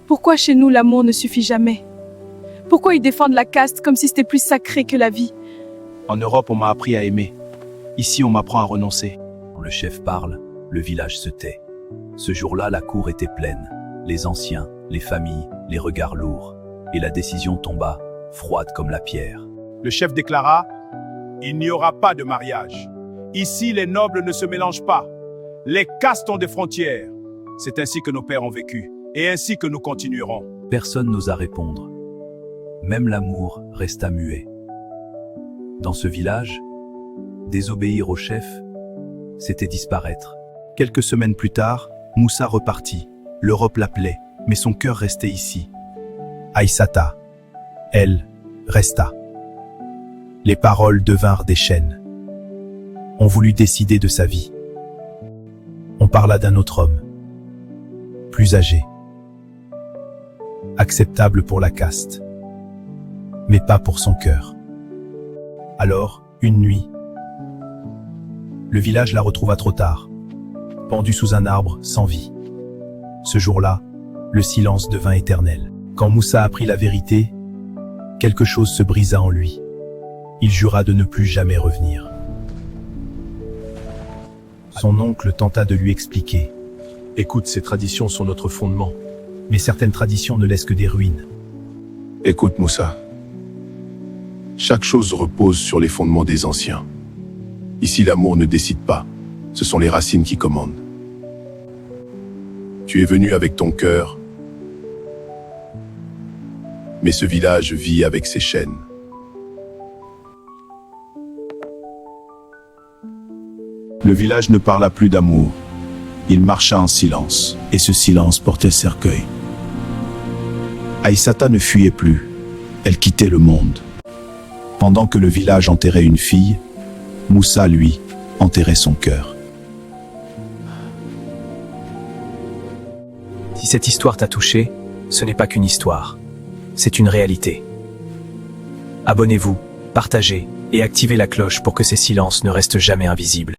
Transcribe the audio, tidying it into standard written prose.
Pourquoi chez nous l'amour ne suffit jamais? Pourquoi ils défendent la caste comme si c'était plus sacré que la vie? En Europe, on m'a appris à aimer. Ici, on m'apprend à renoncer. Quand le chef parle, le village se tait. Ce jour-là, la cour était pleine. Les anciens, les familles, les regards lourds. Et la décision tomba, froide comme la pierre. Le chef déclara: il n'y aura pas de mariage. Ici, les nobles ne se mélangent pas. Les castes ont des frontières. C'est ainsi que nos pères ont vécu, et ainsi que nous continuerons. Personne n'osa répondre. Même l'amour resta muet. Dans ce village, désobéir au chef, c'était disparaître. Quelques semaines plus tard, Moussa repartit. L'Europe l'appelait, mais son cœur restait ici. Aïssata, elle, resta. Les paroles devinrent des chaînes. On voulut décider de sa vie. On parla d'un autre homme, plus âgé, acceptable pour la caste, mais pas pour son cœur. Alors, une nuit, le village la retrouva trop tard, pendue sous un arbre, sans vie. Ce jour-là, le silence devint éternel. Quand Moussa apprit la vérité, quelque chose se brisa en lui. Il jura de ne plus jamais revenir. Son oncle tenta de lui expliquer. Écoute, ces traditions sont notre fondement. Mais certaines traditions ne laissent que des ruines. Écoute, Moussa. Chaque chose repose sur les fondements des anciens. Ici, l'amour ne décide pas. Ce sont les racines qui commandent. Tu es venu avec ton cœur, mais ce village vit avec ses chaînes. Le village ne parla plus d'amour. Il marcha en silence, et ce silence portait cercueil. Aïssata ne fuyait plus. Elle quittait le monde. Pendant que le village enterrait une fille, Moussa, lui, enterrait son cœur. Si cette histoire t'a touché, ce n'est pas qu'une histoire, c'est une réalité. Abonnez-vous, partagez et activez la cloche pour que ces silences ne restent jamais invisibles.